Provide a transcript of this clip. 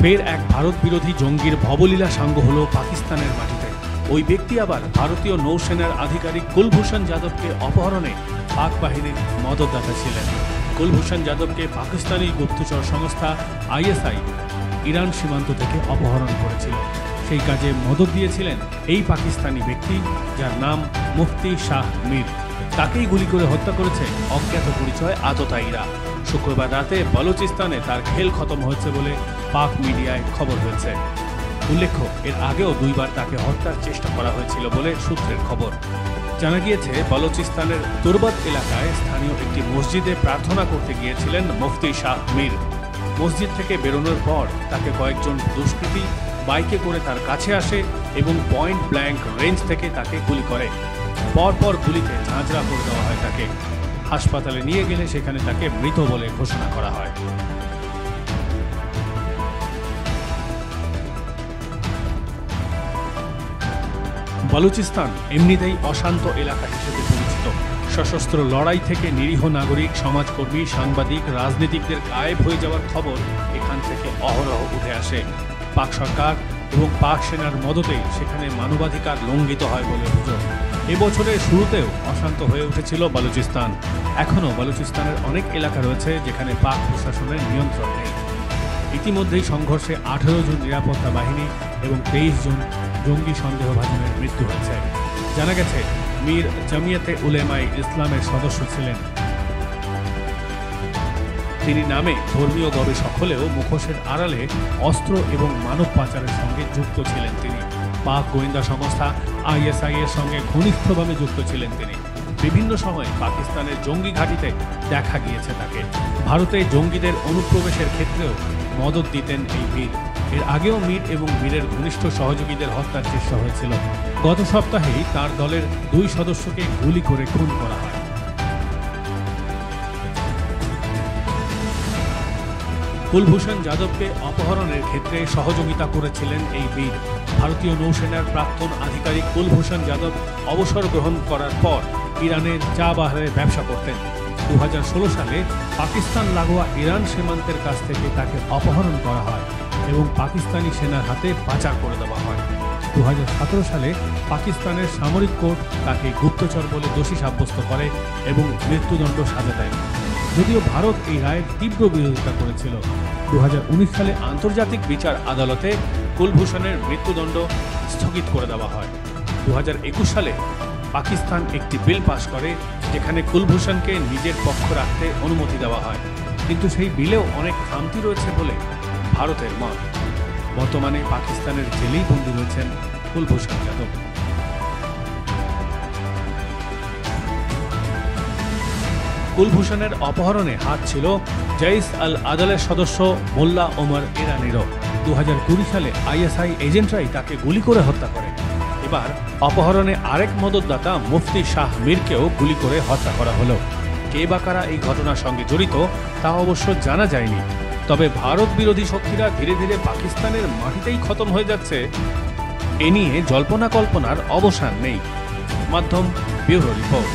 ফের এক ভারত বিরোধী জঙ্গির ভবলীলা সাঙ্গ হল পাকিস্তানের মাটিতে। ওই ব্যক্তি আবার ভারতীয় নৌসেনার আধিকারিক কুলভূষণ যাদবকে অপহরণে পাক বাহিনীর মদতদাতা ছিলেন। কুলভূষণ যাদবকে পাকিস্তানি গুপ্তচর সংস্থা আইএসআই ইরান সীমান্ত থেকে অপহরণ করেছিল। সেই কাজে মদত দিয়েছিলেন এই পাকিস্তানি ব্যক্তি, যার নাম মুফতি শাহ মীর। তাকেই গুলি করে হত্যা করেছে অজ্ঞাত পরিচয় আততায়ীরা। শুক্রবার রাতে বলুচিস্তানে তার খেল খতম হয়েছে বলে পাক মিডিয়ায় খবর হয়েছে। উল্লেখ্য, এর আগেও দুইবার তাকে হত্যার চেষ্টা করা হয়েছিল বলে সূত্রের খবর। জানা গিয়েছে, বলুচিস্তানের তুরবাত এলাকায় স্থানীয় একটি মসজিদে প্রার্থনা করতে গিয়েছিলেন মুফতি শাহ মীর। মসজিদ থেকে বেরোনোর পর তাকে কয়েকজন দুষ্কৃতী বাইকে করে তার কাছে আসে এবং পয়েন্ট ব্ল্যাঙ্ক রেঞ্জ থেকে তাকে গুলি করে। পরপর গুলিতে ঝাঁঝরা করে দেওয়া হয় তাকে। হাসপাতালে নিয়ে গেলে সেখানে তাকে মৃত বলে ঘোষণা করা হয়। বলুচিস্তান এমনিতেই অশান্ত এলাকা হিসেবে পরিচিত। সশস্ত্র লড়াই থেকে নিরীহ নাগরিক, সমাজকর্মী, সাংবাদিক, রাজনীতিকদের গায়েব হয়ে যাওয়ার খবর এখান থেকে অহরহ উঠে আসে। পাক সরকার এবং পাক সেনার মদতেই সেখানে মানবাধিকার লঙ্ঘিত হয় বলে অভিযোগ। এবছরের শুরুতেও অশান্ত হয়ে উঠেছিল বলুচিস্তান। এখনও বলুচিস্তানের অনেক এলাকা রয়েছে যেখানে পাক প্রশাসনের নিয়ন্ত্রণ নেই। ইতিমধ্যেই সংঘর্ষে 18 জন নিরাপত্তা বাহিনী এবং 23 জন জঙ্গি সন্দেহভাজনের মৃত্যু হয়েছে। জানা গেছে, মীর জামিয়াতে উলেমায়ে ইসলামের সদস্য ছিলেন। তিনি নামে ধর্মীয় গবেষক হলেও মুখোশের আড়ালে অস্ত্র এবং মানব পাচারের সঙ্গে যুক্ত ছিলেন তিনি। পাক গোয়েন্দা সংস্থা আইএসআই এর সঙ্গে ঘনিষ্ঠভাবে যুক্ত ছিলেন তিনি। বিভিন্ন সময়ে পাকিস্তানের জঙ্গি ঘাঁটিতে দেখা গিয়েছে তাকে। ভারতে জঙ্গিদের অনুপ্রবেশের ক্ষেত্রেও মদত দিতেন এই মীর। এর আগেও মীর এবং মীরের ঘনিষ্ঠ সহযোগীদের হত্যার চেষ্টা হয়েছিল। গত সপ্তাহেই তার দলের 2 সদস্যকে গুলি করে খুন করা হয়। কুলভূষণ যাদবকে অপহরণের ক্ষেত্রে সহযোগিতা করেছিলেন এই বীর। ভারতীয় নৌসেনার প্রাক্তন আধিকারিক কুলভূষণ যাদব অবসর গ্রহণ করার পর ইরানের চা বাহারে ব্যবসা করতেন। 2016 সালে পাকিস্তান লাগোয়া ইরান সীমান্তের কাছ থেকে তাকে অপহরণ করা হয় এবং পাকিস্তানি সেনার হাতে পাচার করে দেওয়া হয়। 2017 সালে পাকিস্তানের সামরিক কোর্ট তাকে গুপ্তচর বলে দোষী সাব্যস্ত করে এবং মৃত্যুদণ্ড সাজা দেয়। যদিও ভারত এই রায়ের তীব্র বিরোধিতা করেছিল। 2019 সালে আন্তর্জাতিক বিচার আদালতে কুলভূষণের মৃত্যুদণ্ড স্থগিত করে দেওয়া হয়। 2021 সালে পাকিস্তান একটি বিল পাস করে যেখানে কুলভূষণকে নিজের পক্ষ রাখতে অনুমতি দেওয়া হয়, কিন্তু সেই বিলেও অনেক খামতি রয়েছে বলে ভারতের মত। বর্তমানে পাকিস্তানের জেলেই বন্দী রয়েছেন কুলভূষণ যাদব। কুলভূষণের অপহরণে হাত ছিল জৈশ আল আদালের সদস্য মোল্লা ওমর ইরানিরও। 2020 সালে আইএসআই এজেন্টরাই তাকে গুলি করে হত্যা করে। এবার অপহরণে আরেক মদতদাতা মুফতি শাহ মীরকেও গুলি করে হত্যা করা হলো। কে বা কারা এই ঘটনার সঙ্গে জড়িত তা অবশ্য জানা যায়নি। তবে ভারত বিরোধী শক্তিরা ধীরে ধীরে পাকিস্তানের মাটিতেই খতম হয়ে যাচ্ছে, এ নিয়ে জল্পনা কল্পনার অবসান নেই। মাধ্যম ব্যুরো রিপোর্ট।